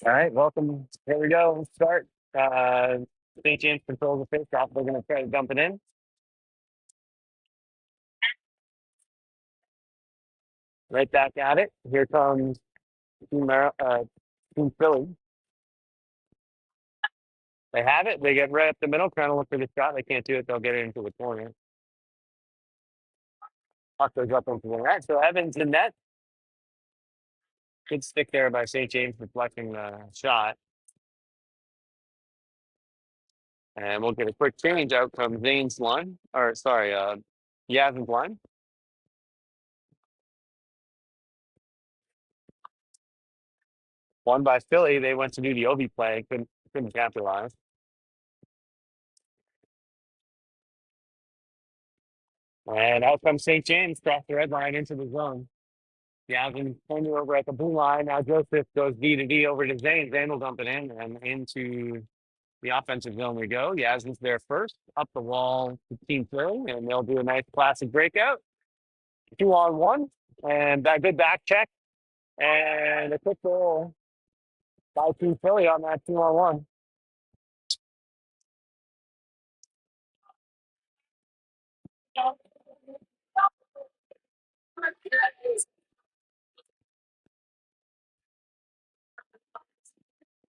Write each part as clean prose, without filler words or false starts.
All right, welcome. Here we go. Let's start. St. James controls the face off. They're going to try to dump it in. Right back at it. Here comes Team Philly. They have it. They get right up the middle, trying to look for the shot. They can't do it. They'll get it into the corner. Puck goes up into the net. So Evans in net. Good stick there by St. James deflecting the shot. And we'll get a quick change out from Zane's line. Or, sorry, Yavin's line. One by Philly. They went to do the Ovi play. Couldn't capitalize. And out comes St. James, cross the red line into the zone. Yavin pointing over at the blue line. Now Joseph goes D to D over to Zane. Zane will dump it in and into the offensive zone we go. Yasmin's there first, up the wall to Team Philly, and they'll do a nice classic breakout. 2-on-1, and that good back check. And a quick goal by Team Philly on that 2-on-1.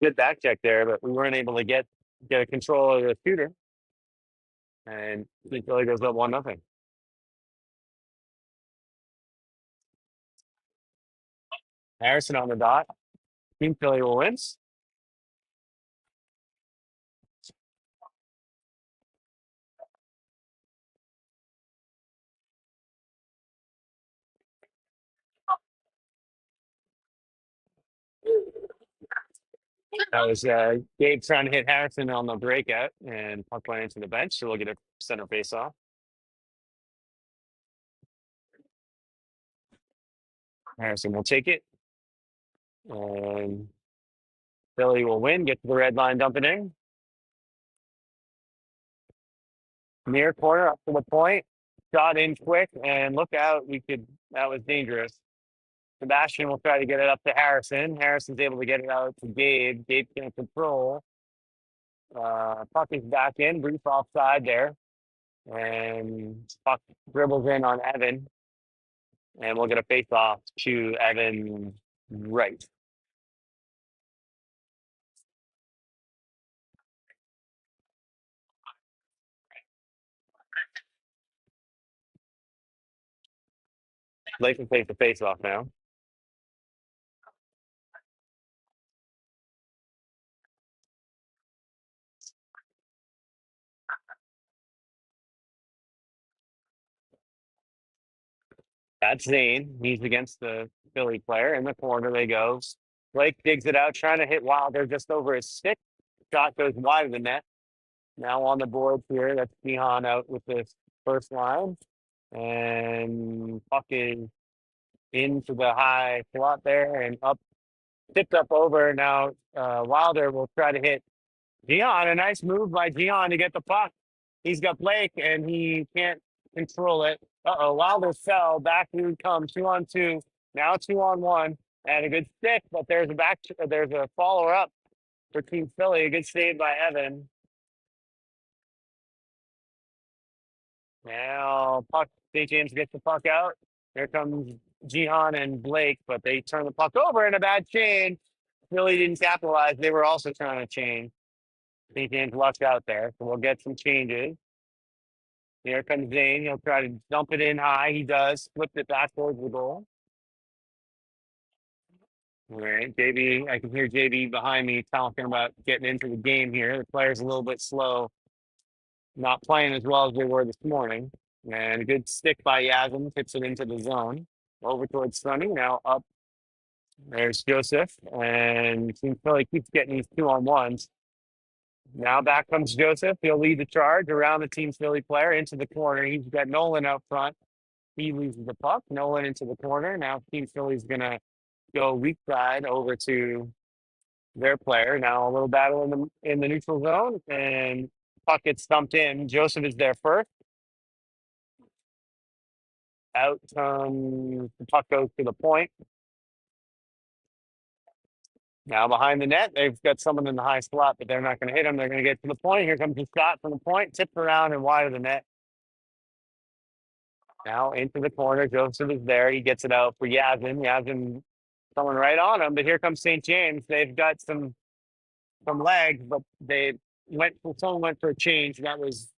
Good back check there, but we weren't able to get a control of the shooter. And Team Philly goes up 1-0. Harrison on the dot. Team Philly will win. That was Gabe trying to hit Harrison on the breakout, and puck went into the bench, so we'll get a center face off. Harrison will take it, and Philly will win, get to the red line, dump it in. Near corner, up to the point. shot in quick, and look out. That was dangerous. Sebastian will try to get it up to Harrison. Harrison's able to get it out to Gabe. Gabe can't control. Puck is back in, brief offside there. And puck dribbles in on Evan. And we'll get a face off to Evan right. Blake can take the face off now. That's Zane. He's against the Philly player. In the corner they go. Blake digs it out, trying to hit Wilder just over his stick. Shot goes wide of the net. Now on the board here, that's Gihan out with this first line. And puck is into the high slot there and up, tipped up over. Now Wilder will try to hit Gihan. A nice move by Gihan to get the puck. He's got Blake and he can't control it. Wilder fell. Back he comes 2-on-2. Now 2-on-1. And a good stick, but there's a follower up for Team Philly. A good save by Evan. Now puck, St. James gets the puck out. Here comes Gihan and Blake, but they turn the puck over in a bad change. Philly didn't capitalize. They were also trying to change. St. James lucked out there, so we'll get some changes. Here comes Zane. He'll try to dump it in high. He does. Flipped it back towards the goal. All right, JB. I can hear JB behind me talking about getting into the game here. The player's a little bit slow, not playing as well as they were this morning. And a good stick by Yasm, tips it into the zone. Over towards Sonny. Now up. There's Joseph. And Team Philly keeps getting these 2-on-1s. Now back comes Joseph. He'll lead the charge around the Team Philly player into the corner. He's got Nolan out front. He loses the puck. Nolan into the corner. Now Team Philly's going to go weak side over to their player. Now a little battle in the neutral zone. And puck gets stumped in. Joseph is there first. Out comes the puck goes to the point. Now behind the net, they've got someone in the high slot, but they're not going to hit him. They're going to get to the point. Here comes the shot from the point, tipped around and wide of the net. Now into the corner. Joseph is there. He gets it out for Yasmin. Yasmin coming right on him, but here comes St. James. They've got some legs, but someone went for a change. That was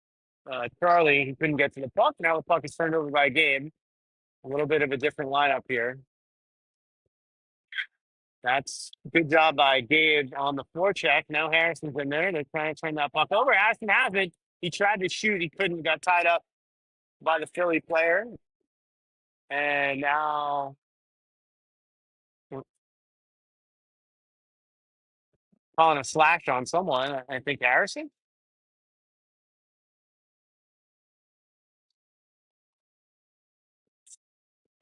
Charlie. He couldn't get to the puck. Now the puck is turned over by Gabe. A little bit of a different lineup here. That's a good job by Gabe on the forecheck. Now Harrison's in there. They're trying to turn that puck over. Harrison has it. He tried to shoot. He couldn't. Got tied up by the Philly player. And now calling a slash on someone. I think Harrison.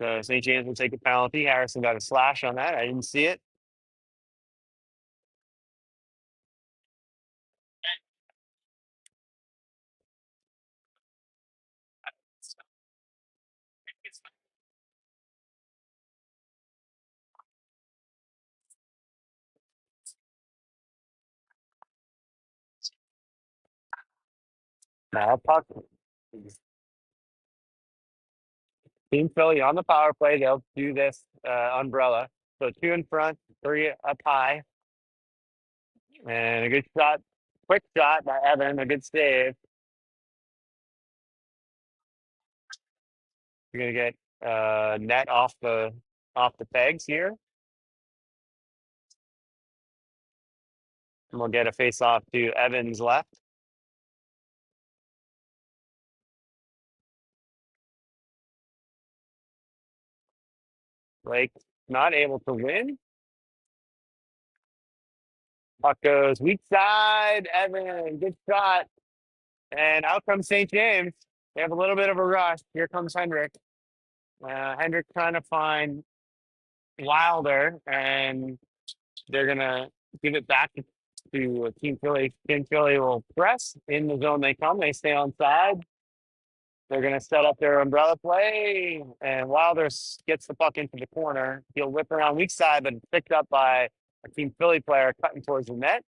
So St. James will take a penalty. Harrison got a slash on that. I didn't see it. Now puck. Team Philly on the power play. They'll do this umbrella. So 2 in front, 3 up high. And a good shot, quick shot by Evan, a good save. You're gonna get net off the pegs here. And we'll get a face off to Evans left. Blake not able to win. Puck goes weak side. Evan, good shot. And out comes St. James. They have a little bit of a rush. Here comes Hendrick. Hendrick trying to find Wilder, and they're going to give it back to Team Philly. Team Philly will press in the zone they come. They stay on side. They're going to set up their umbrella play, and Wilder gets the puck into the corner. He'll whip around weak side, but it's picked up by a Team Philly player cutting towards the net.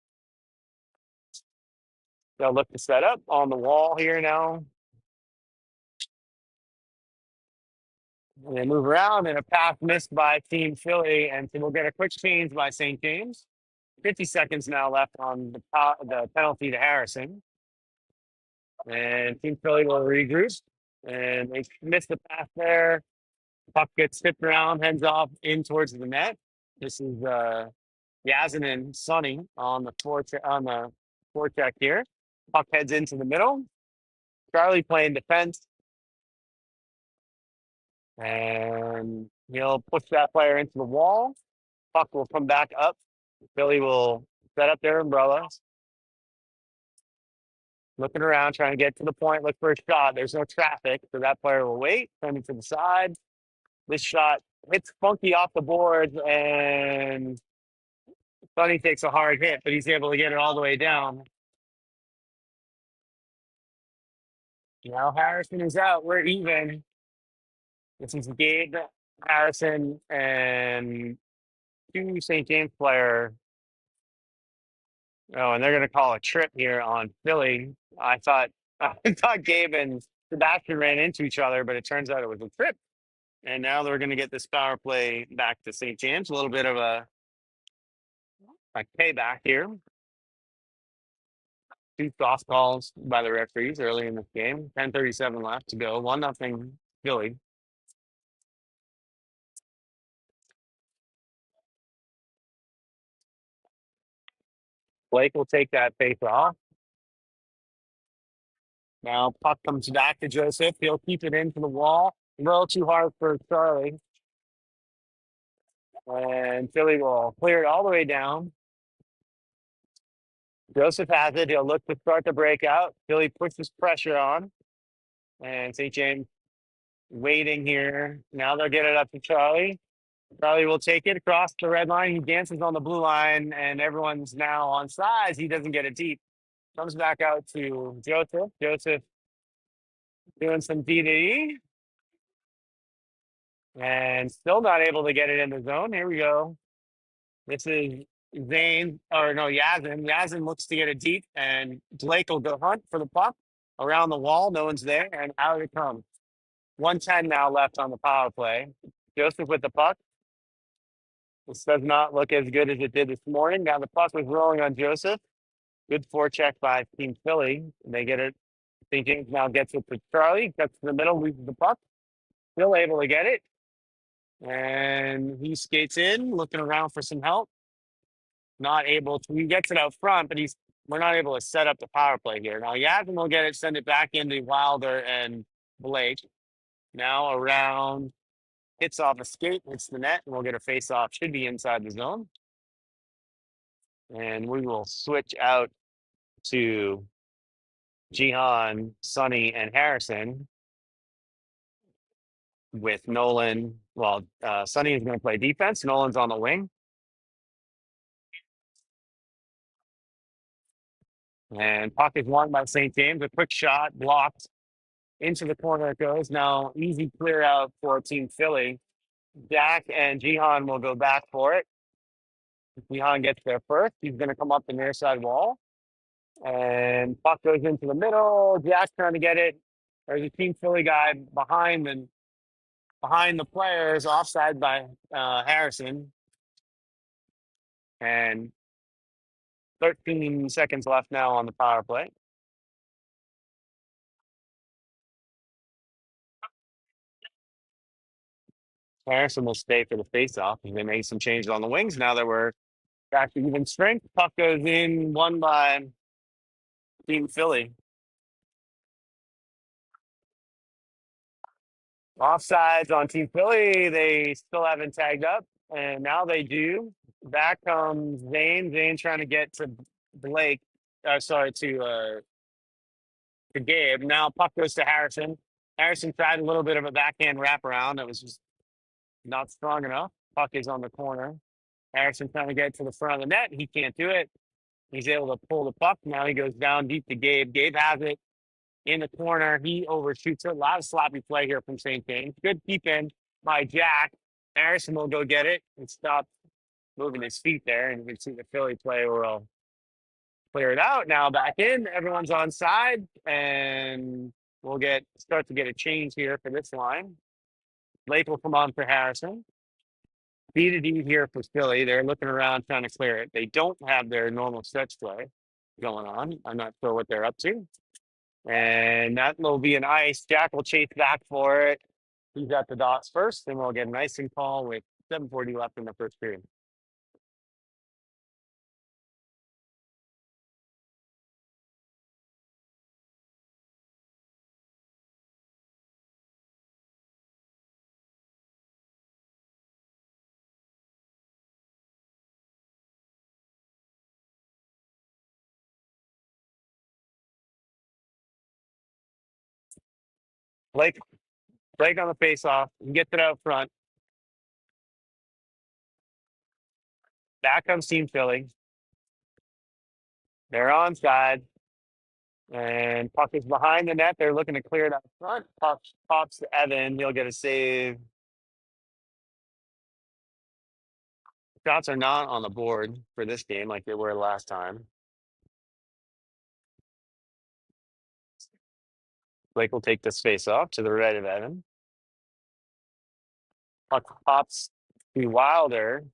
They'll look to set up on the wall here now. And they move around, and a pass missed by Team Philly, and so we'll get a quick change by St. James. 50 seconds now left on the penalty to Harrison. And Team Philly will regroup, and they missed the pass there. Puck gets tipped around, heads off in towards the net. This is Yazin and Sonny on the forecheck here. Puck heads into the middle. Charlie playing defense, and he'll push that player into the wall. Puck will come back up. Philly will set up their umbrellas. Looking around, trying to get to the point, look for a shot. There's no traffic, so that player will wait, turning to the side. This shot hits funky off the boards, and Sonny takes a hard hit, but he's able to get it all the way down. Now Harrison is out. We're even. This is Gabe, Harrison, and two St. James player. Oh, and they're going to call a trip here on Philly. I thought Gabe and Sebastian ran into each other, but it turns out it was a trip. And now they're going to get this power play back to St. James. A little bit of a payback here. Two soft calls by the referees early in this game. 10:37 left to go. 1-0 Philly. Blake will take that face off. Now puck comes back to Joseph. He'll keep it into the wall. A little too hard for Charlie. And Philly will clear it all the way down. Joseph has it. He'll look to start the breakout. Philly pushes pressure on. And St. James waiting here. Now they'll get it up to Charlie. Charlie will take it across the red line. He dances on the blue line, and everyone's now on sides. He doesn't get it deep. Comes back out to Joseph. Joseph doing some D and still not able to get it in the zone. Here we go. This is Yazin. Yazin looks to get it deep, and Blake will go hunt for the puck around the wall. No one's there, and out it comes. 1:10 now left on the power play. Joseph with the puck. This does not look as good as it did this morning. Now the puck was rolling on Joseph. Good forecheck by Team Philly. They get it. St. James now gets it to Charlie. Cuts to the middle, loses the puck. Still able to get it. And he skates in, looking around for some help. Not able to. He gets it out front, but we're not able to set up the power play here. Now Yazin will get it, send it back into Wilder and Blake. Now around, hits off a skate, hits the net, and we'll get a face-off. Should be inside the zone. And we will switch out to Jihan, Sonny, and Harrison with Nolan. Well, Sonny is going to play defense. Nolan's on the wing. And puck is won by St. James. A quick shot, blocked. Into the corner it goes. Now easy clear out for Team Philly. Jack and Jihan will go back for it. Jihan gets there first. He's going to come up the near side wall. And puck goes into the middle. Jack's trying to get it. There's a Team Philly guy behind the players, offside by Harrison. And 13 seconds left now on the power play. Harrison will stay for the face-off. And they made some changes on the wings. Now that we're back to even strength, puck goes in, won by Team Philly. Offsides on Team Philly. They still haven't tagged up, and now they do. Back comes Zane. Zane trying to get to Blake. To Gabe. Now puck goes to Harrison. Harrison tried a little bit of a backhand wraparound. That was just not strong enough. Puck is on the corner. Harrison trying to get to the front of the net. He can't do it. He's able to pull the puck. Now he goes down deep to Gabe. Gabe has it. in the corner. He overshoots it. A lot of sloppy play here from St. James. Good keep in by Jack. Harrison will go get it and stop moving his feet there. And you can see the Philly player will clear it out. Now back in. Everyone's on side. And we'll start to get a change here for this line. Blake will come on for Harrison. B to D here for Philly. They're looking around trying to clear it. They don't have their normal stretch play going on. I'm not sure what they're up to. And that will be an ice. Jack will chase back for it. He's at the dots first, and we'll get an icing call with 7:40 left in the first period. Blake, Blake on the face-off. He gets it out front. Back comes Team Philly. They're onside. And puck is behind the net. They're looking to clear it out front. Puck pops to Evan. He'll get a save. Shots are not on the board for this game like they were last time. Blake will take this face off to the right of Evan. Puck pops to Wilder.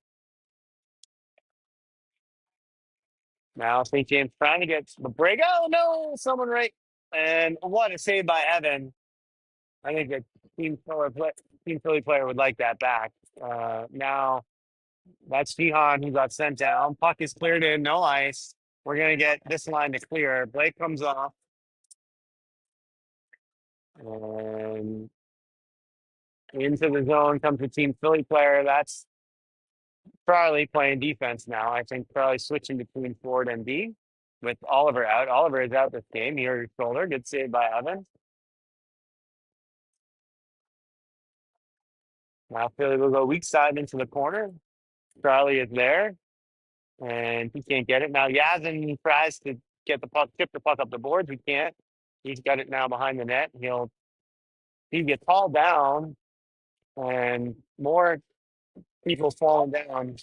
Now St. James trying to get the break. Oh no, someone right. And what a save by Evan. I think a Team Philly player would like that back. Now that's Jihan who got sent down. Puck is cleared in, no ice. We're gonna get this line to clear. Blake comes off. And into the zone comes the Team Philly player. That's Charlie playing defense now. I think Charlie switching between forward and B with Oliver out. Oliver is out this game. He hurt his shoulder. Good save by Evan. Now Philly will go weak side into the corner. Charlie is there, and he can't get it. Now Yazin tries to get the puck, tip the puck up the boards. He can't. He's got it now behind the net. He gets hauled down, and more people falling down.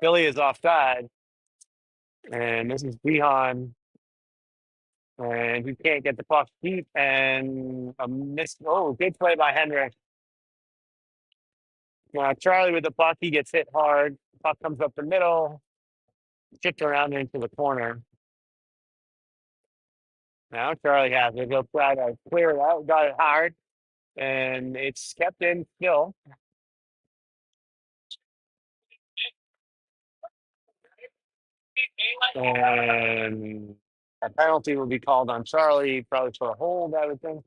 Philly is offside, and this is Jihan, and he can't get the puck deep, and a miss. Oh, good play by Henrik. Now Charlie with the puck, he gets hit hard. Puck comes up the middle, chipped around into the corner. Now Charlie has it. He'll try to clear it out. Got it hard, and it's kept in still. And a penalty will be called on Charlie, probably for a hold, I would think.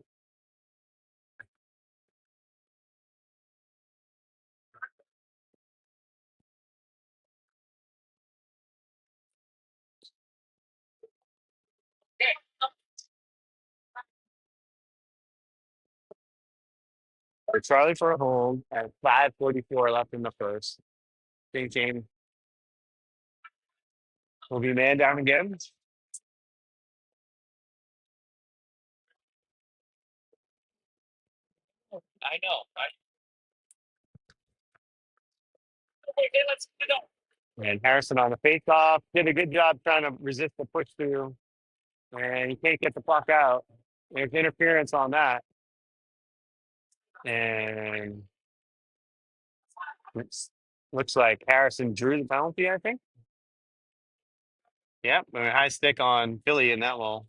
For Charlie for a hold at 5:44 left in the first. St. James will be man down again. I know. And Harrison on the face-off did a good job trying to resist the push through, and he can't get the puck out. There's interference on that, and looks like Harrison drew the penalty. I think. Yep, high stick on Philly, and that will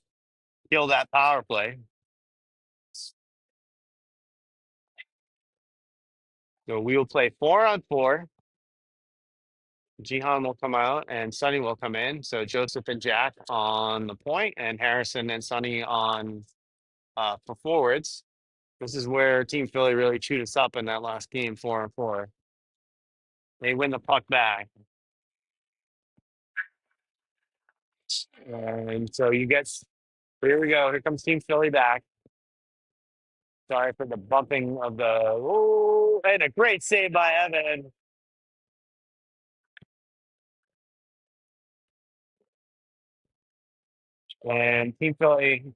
kill that power play. So we will play 4-on-4. Jihan will come out and Sonny will come in. So Joseph and Jack on the point, and Harrison and Sonny on for forwards. This is where Team Philly really chewed us up in that last game, 4-on-4. They win the puck back. And so here we go. Here comes Team Philly back. Sorry for the bumping of and a great save by Evan. And Team Philly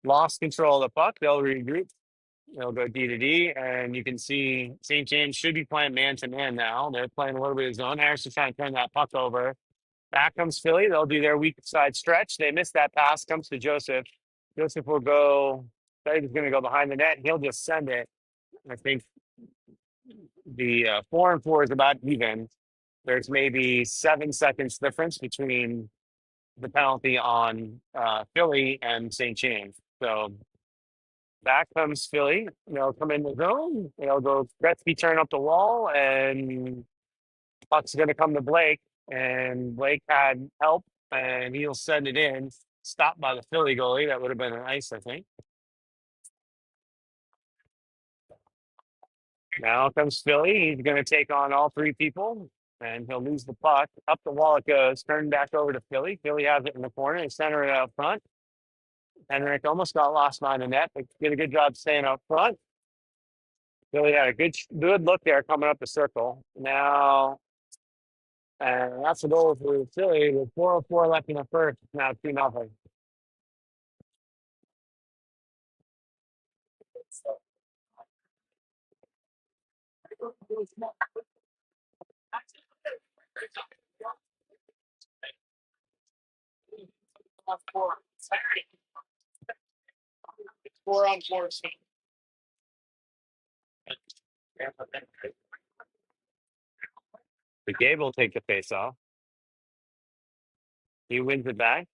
lost control of the puck. They'll regroup. They'll go D to D, and you can see St. James should be playing man to man now. They're playing a little bit of zone. Harrison trying to turn that puck over. Back comes Philly. They'll do their weak side stretch. They miss that pass. Comes to Joseph. Joseph will go. He's going to go behind the net. He'll just send it. I think the 4-4 is about even. There's maybe 7 seconds difference between the penalty on Philly and St. James. So back comes Philly. They'll come in the zone. They'll go Gretzky turn up the wall, and puck's going to come to Blake. And Blake had help, and he'll send it in. Stopped by the Philly goalie. That would have been an ice, I think. Now comes Philly. He's going to take on all three people, and he'll lose the puck. Up the wall it goes. Turned back over to Philly. Philly has it in the corner. They center it out front. Henrik almost got lost behind the net, but did a good job staying up front. Philly had a good look there coming up the circle. Now, and that's the goal for Philly with 4:04 left in the first. Now 2-0. But Gabe will take the face off. He wins it back.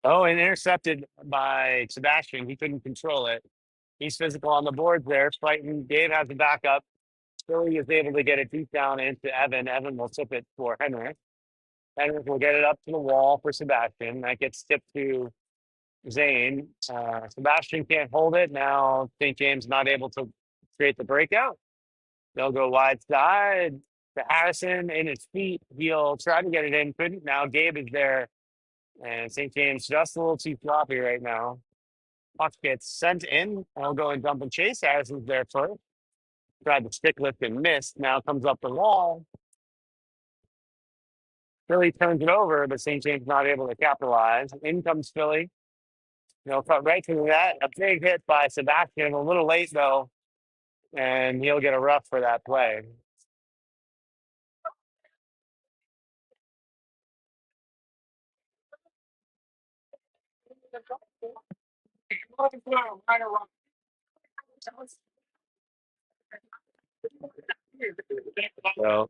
Oh, and intercepted by Sebastian. He couldn't control it. He's physical on the boards there, fighting. Gabe has the backup. Philly is able to get it deep down into Evan. Evan will tip it for Henrik. Henrik will get it up to the wall for Sebastian. That gets tipped to Zane. Sebastian can't hold it. Now St. James not able to create the breakout. They'll go wide side to Harrison in his feet. He'll try to get it in. Couldn't. Now Gabe is there. And St. James just a little too floppy right now. Puck gets sent in. I'll go and dump and chase. Harrison's there first. Tried to stick lift and missed. Now comes up the wall. Philly turns it over, but St. James not able to capitalize. In comes Philly. They'll cut right to that. A big hit by Sebastian. A little late, though. And he'll get a rough for that play. So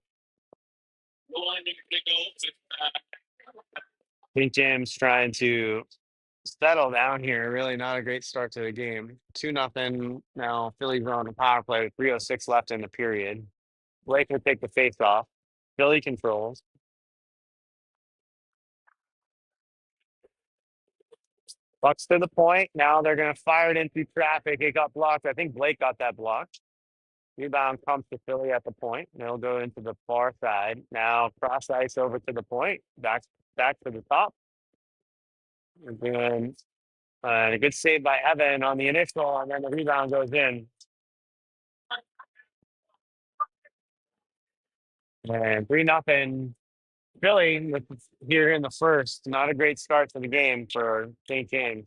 St. James trying to settle down here. Really not a great start to the game. 2-0. Now Philly's on a power play with 3:06 left in the period. Blake will take the face off. Philly controls. Bucks to the point. Now they're going to fire it into traffic. It got blocked. I think Blake got that blocked. Rebound comes to Philly at the point. They'll go into the far side. Now cross ice over to the point. Back to the top. And then a good save by Evan on the initial, and then the rebound goes in. And 3-0 Philly here in the first. Not a great start to the game for St. James.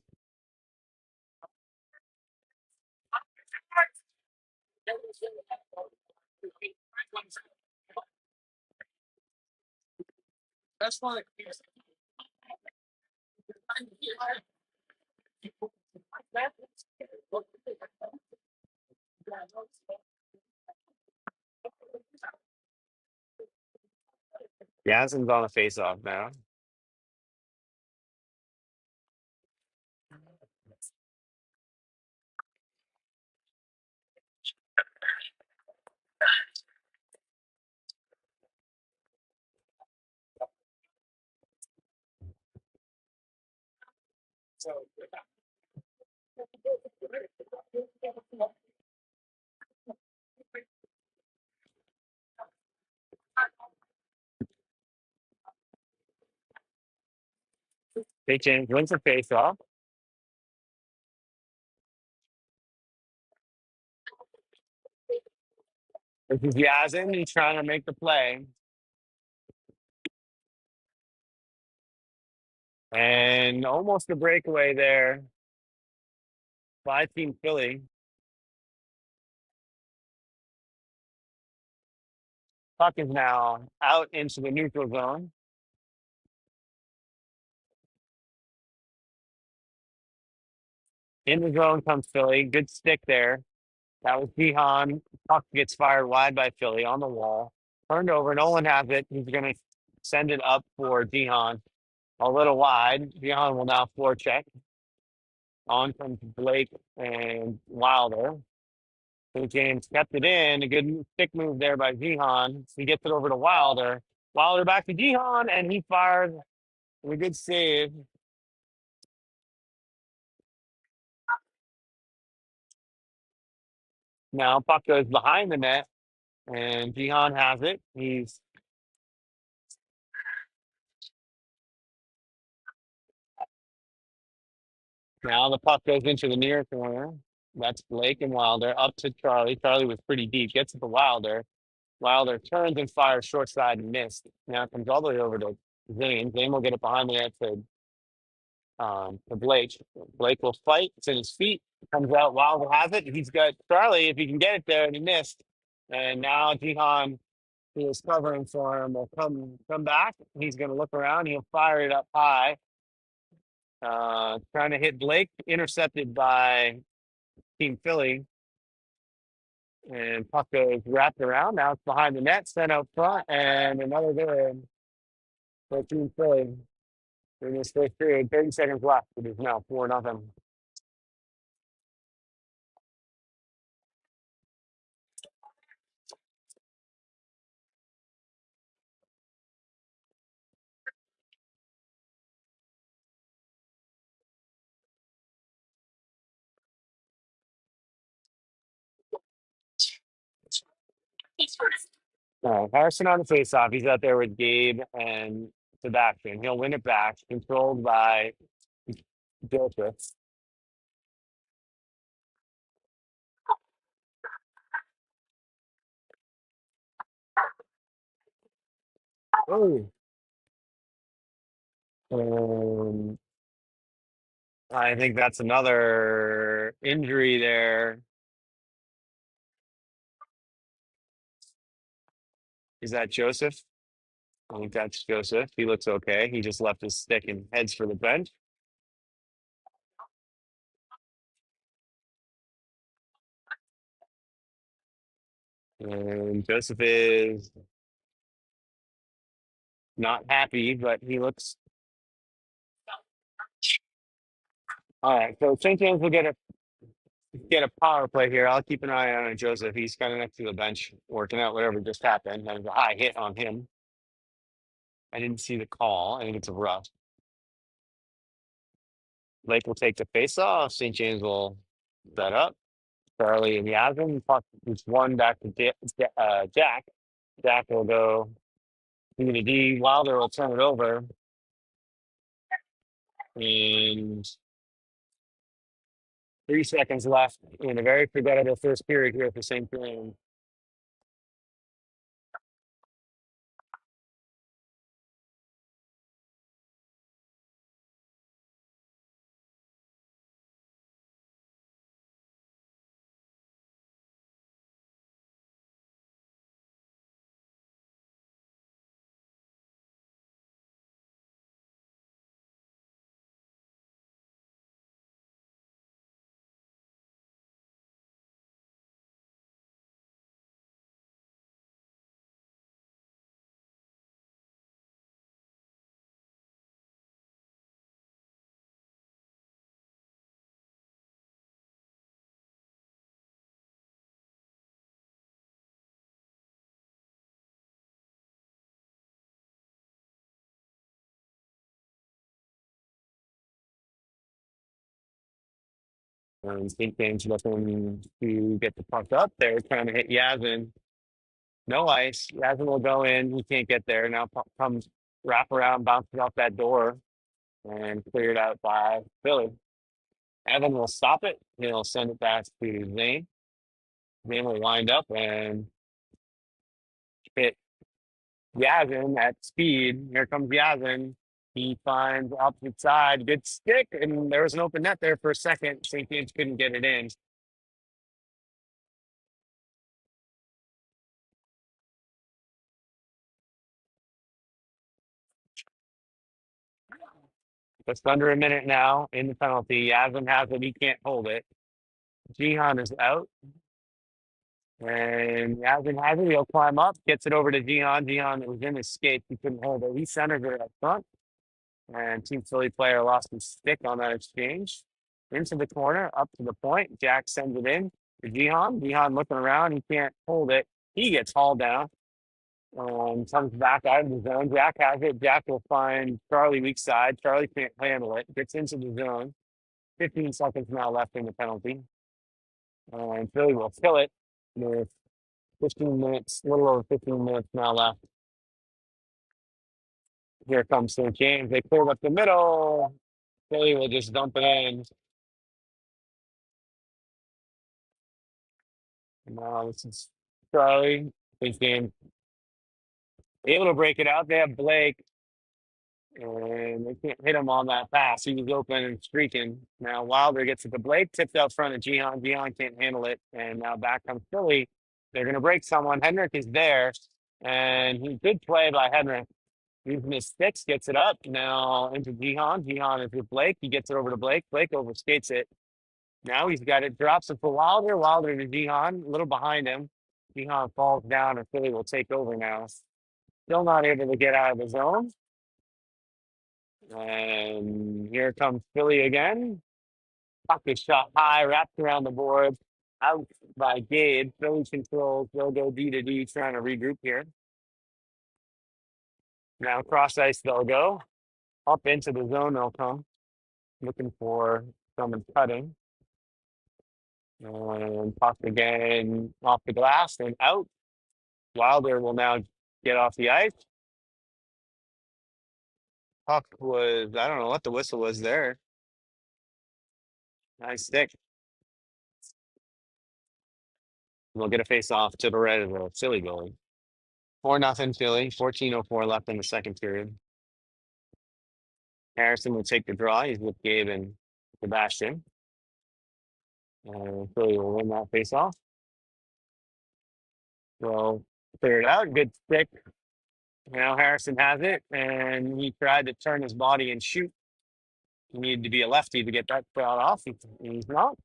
Yasin's on a face-off now. St. James wins the face-off. This is Yazin. He's trying to make the play. And almost a breakaway there by Team Philly. Puck is now out into the neutral zone. In the zone comes Philly. Good stick there. That was Gihan. Puck gets fired wide by Philly on the wall. Turned over. Nolan has it. He's going to send it up for Gihan. A little wide. Gihan will now floor check. On comes Blake and Wilder. So James kept it in. A good stick move there by Gihan. He gets it over to Wilder. Wilder back to Gihan, and he fired a good save. Now puck goes behind the net, and Gihan has it. He's now the puck goes into the near corner. That's Blake and Wilder up to Charlie. Charlie was pretty deep. Gets it to Wilder. Wilder turns and fires short side and missed. Now it comes all the way over to Zane. Zane will get it behind the net to Blake. Blake will fight. It's in his feet. Comes out. Wilder has it. He's got Charlie if he can get it there, and he missed. And now Jihan, who is covering for him, will come back. He's going to look around. He'll fire it up high. Trying to hit Blake, intercepted by Team Philly. And puck goes wrapped around. Now it's behind the net, sent out front, and another there for Team Philly in this first period. 30 seconds left. It is now 4-0. Harrison on the faceoff. He's out there with Gabe and Sebastian. He'll win it back, controlled by Joseph. Oh, um, I think that's another injury there. Is that Joseph? I think that's Joseph. He looks okay. He just left his stick and heads for the bench. And Joseph is not happy, but he looks all right. So St. James will get a power play here. I'll keep an eye on Joseph. He's kind of next to the bench working out whatever just happened. There's a high hit on him. I didn't see the call. I think it's a rough. Lake will take the face off. St. James will set up. Charlie and Yasmin. Puck is one back to Jack. Jack will go to the D. Wilder will turn it over. And 3 seconds left in a very forgettable first period here at the same time. And St. James looking to get the puck up there, trying to hit Yasmin. No ice. Yasmin will go in. He can't get there. Now puck comes wrap around, bounces off that door, and cleared out by Philly. Evan will stop it. He'll send it back to Zane. Zane will wind up and hit Yasmin at speed. Here comes Yasmin. He finds opposite side, good stick, and there was an open net there for a second. St. James couldn't get it in. Just under a minute now in the penalty. Yasmin has it. He can't hold it. Jihan is out. And Yasmin has it. He'll climb up, gets it over to Jihan. Jihan was in his skate. He couldn't hold it. He centered it up front. And Team Philly player lost his stick on that exchange. Into the corner, up to the point. Jack sends it in to Jihan. Jihan looking around. He can't hold it. He gets hauled down. Comes back out of the zone. Jack has it. Jack will find Charlie weak side. Charlie can't handle it. Gets into the zone. 15 seconds now left in the penalty. And Philly will fill it with 15 minutes, a little over 15 minutes now left. Here comes St. James. They cleared up the middle. Philly will just dump it in. Now this is Charlie. St. James able to break it out. They have Blake. And they can't hit him on that pass. He was open and streaking. Now Wilder gets it to Blake, tipped out front of Jihan. Jihan can't handle it. And now back comes Philly. They're going to break someone. Henrik is there. And he did play by Henrik. Using his sticks, gets it up now into Jihan. Jihan is with Blake. He gets it over to Blake. Blake overskates it. Now he's got it, drops it for Wilder. Wilder to Jihan, a little behind him. Jihan falls down, and Philly will take over now. Still not able to get out of the zone. And here comes Philly again. Puck is shot high, wrapped around the board, out by Gabe. Philly controls. They'll go D to D, trying to regroup here. Now cross ice they'll go. Up into the zone they'll come. Looking for someone cutting. And puck again off the glass and out. Wilder will now get off the ice. Puck was, I don't know what the whistle was there. Nice stick. We'll get a face off to the right of the Philly goalie. 4-0 Philly, 14:04 left in the second period. Harrison will take the draw. He's with Gabe and Sebastian. Philly will win that face off. So clear it out. Good stick. Now Harrison has it, and he tried to turn his body and shoot. He needed to be a lefty to get that shot off. He's not.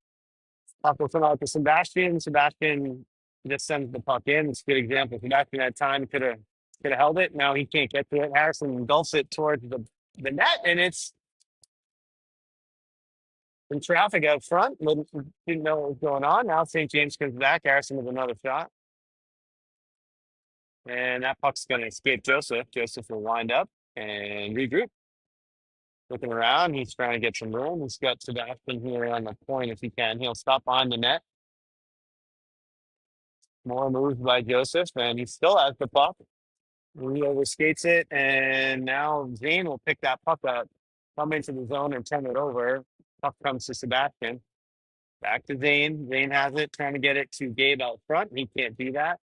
Puck will come out to Sebastian. Sebastian just sends the puck in. It's a good example. Sebastian had time, could have held it. Now he can't get to it. Harrison engulfs it towards the net, and it's in traffic out front. Didn't know what was going on. Now St. James comes back. Harrison with another shot. And that puck's going to escape Joseph. Joseph will wind up and regroup. Looking around, he's trying to get some room. He's got Sebastian here on the point if he can. He'll stop on the net. More moves by Joseph, and he still has the puck. He overskates it, and now Zane will pick that puck up, come into the zone and turn it over. Puck comes to Sebastian. Back to Zane. Zane has it, trying to get it to Gabe out front. He can't do that.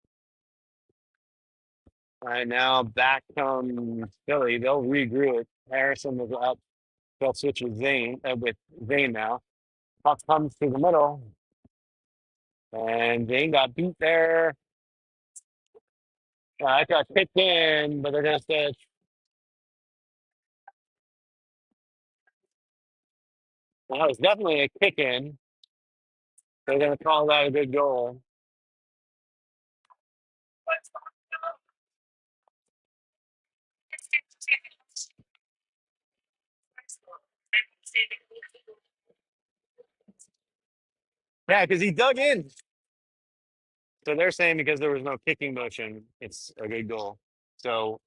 All right, now back comes Philly. They'll regroup. Harrison was up. They'll switch with Zane now. Puck comes to the middle. And Zane got beat there. It got kicked in, but they're going to say well, it was definitely a kick in. They're going to call that a good goal. Yeah, because he dug in. So they're saying because there was no kicking motion, it's a good goal. So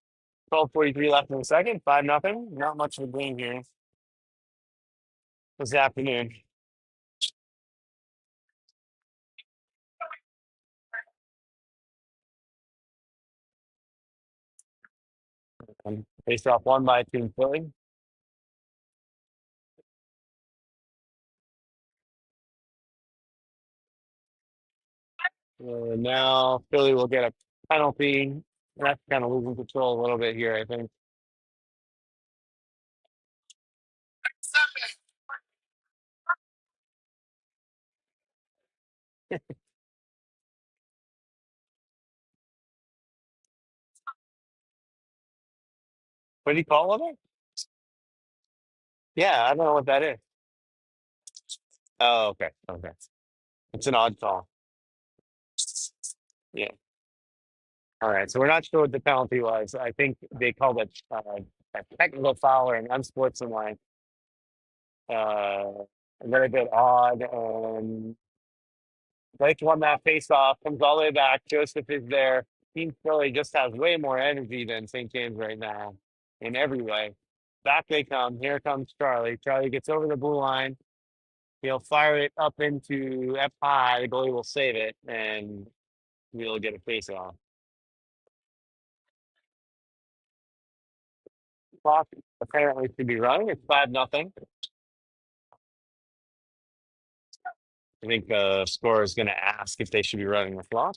12:43 left in the second, 5-0. Not much of a game here this afternoon. Faced off one by Team Philly. Now Philly will get a penalty. That's kind of losing control a little bit here, I think. What do you call it? Yeah, I don't know what that is. Oh, okay. Okay. It's an odd call. Yeah. All right. So we're not sure what the penalty was. I think they called it a technical foul or an unsportsmanlike. A little bit odd. Blake won that face off, comes all the way back. Joseph is there. Team Philly just has way more energy than St. James right now in every way. Back they come. Here comes Charlie. Charlie gets over the blue line. He'll fire it up into F high. The goalie will save it, and we'll get a face off. Clock apparently should be running. It's 5-0. I think the scorer is going to ask if they should be running the clock.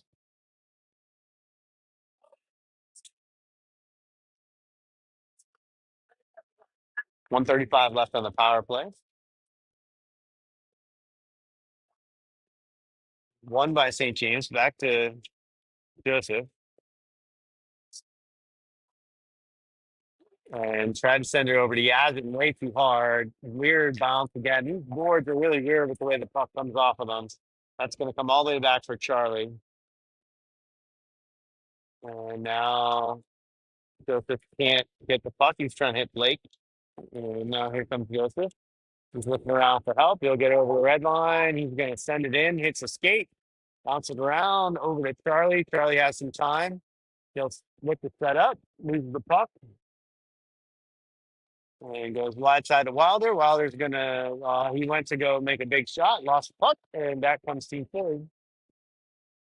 1:35 left on the power play. Won by St. James. Back to Joseph. And tried to send it over to Yazin way too hard. Weird bounce again. These boards are really weird with the way the puck comes off of them. That's going to come all the way back for Charlie. And now Joseph can't get the puck. He's trying to hit Blake. And now here comes Joseph. He's looking around for help. He'll get over the red line. He's going to send it in, hits a skate, bounce it around over to Charlie. Charlie has some time. He'll look to set up, loses the puck, and goes wide side to Wilder. Wilder's going to, he went to go make a big shot, lost the puck, and back comes Team Philly.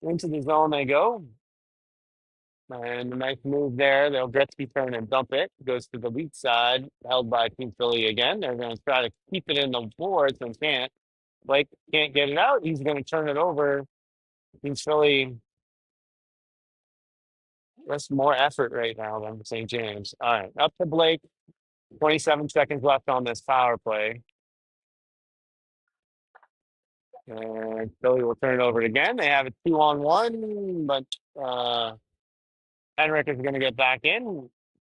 Into the zone they go. And a nice move there. They'll Gretzky turn and dump it. Goes to the weak side, held by Team Philly again. They're going to try to keep it in the boards and can't. Blake can't get it out. He's going to turn it over. Team Philly, that's more effort right now than St. James. All right, up to Blake. 27 seconds left on this power play. And Philly will turn it over again. They have a 2-on-1, but Henrik is going to get back in.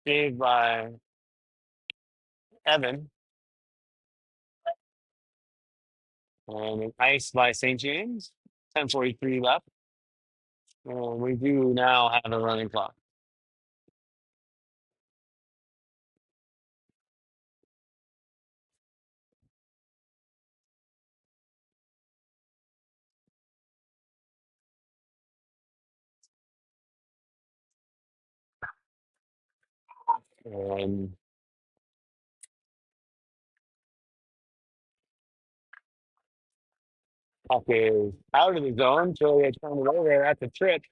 Saved by Evan. And an ice by St. James. 10:43 left. And we do now have a running clock. And puck is out of the zone. Philly had turned it over. That's a trip.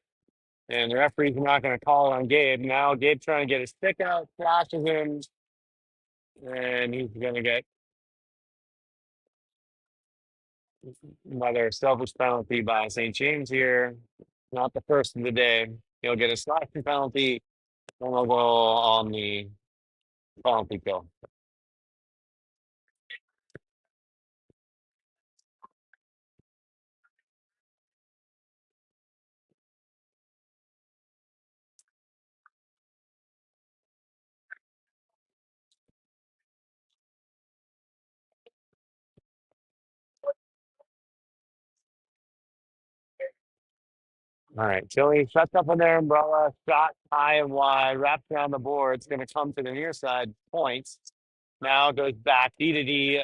And the referee's not going to call on Gabe. Now Gabe trying to get his stick out, flashes him, and he's going to get another selfish penalty by St. James here. Not the first of the day. He'll get a slashing penalty, and we'll go on the penalty kill. All right, Philly shuts up on their umbrella, shot high and wide, wraps around the board. It's going to come to the near side points. Now goes back D to D,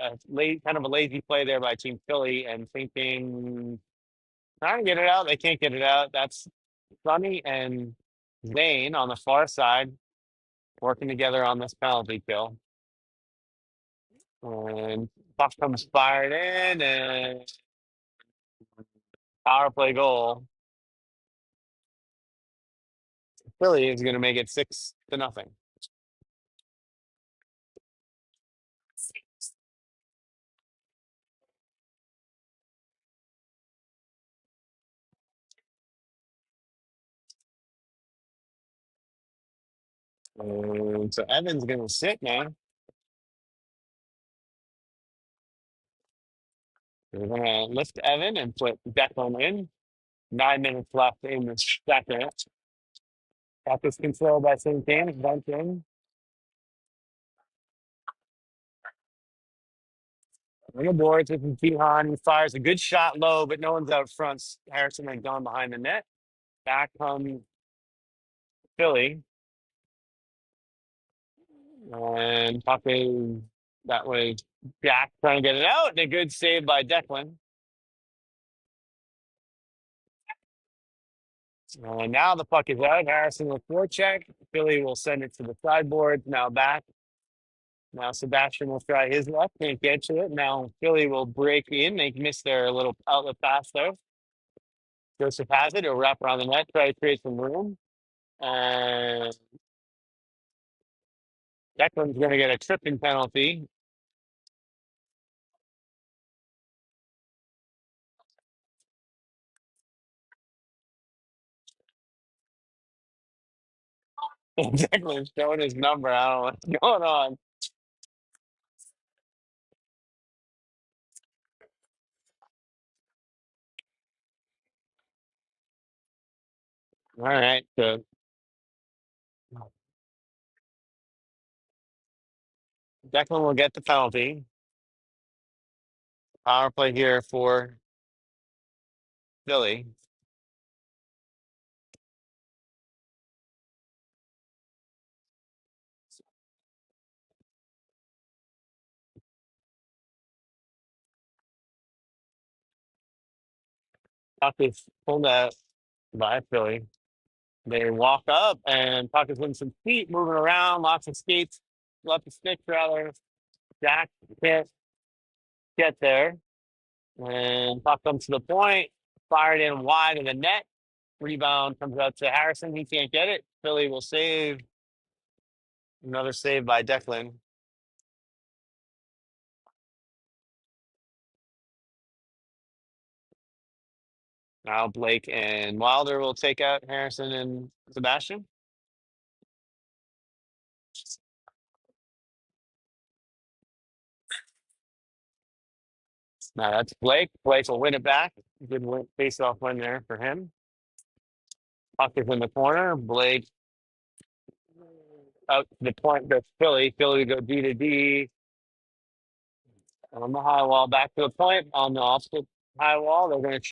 kind of a lazy play there by Team Philly, and thinking trying to get it out. They can't get it out. That's Sonny and Zane on the far side working together on this penalty kill. And puck comes fired in, and power play goal. Philly is going to make it 6-0. And so Evan's going to sit now. We're gonna lift Evan and put Declan in. 9 minutes left in the second. Got this controlled by St. James. Bunt in. On the boards with Keehan. He fires a good shot low, but no one's out front. Harrison had gone behind the net. Back comes Philly. And Pape that way. Jack trying to get it out. And a good save by Declan. And now the puck is out. Harrison will forecheck. Philly will send it to the sideboard. Now back. Now Sebastian will try his luck. Can't get to it. Now Philly will break in. They missed their little outlet pass there. Joseph has it. He'll wrap around the net. Try to create some room. And Declan's going to get a tripping penalty. Declan's showing his number. I don't know what's going on. All right. So Declan will get the penalty. Power play here for Philly. Puck is pulled out by Philly. They walk up and puck is in some feet, moving around, lots of skates, lots of sticks rather. Jack can't get there. And puck comes to the point, fired in wide of the net. Rebound comes out to Harrison. He can't get it. Philly will save. Another save by Declan. Now Blake and Wilder will take out Harrison and Sebastian. Now that's Blake. Blake will win it back. Good face-off win there for him. Puck is in the corner. Blake out to the point to Philly. Philly go D to D on the high wall. Back to the point on the opposite high wall. They're going to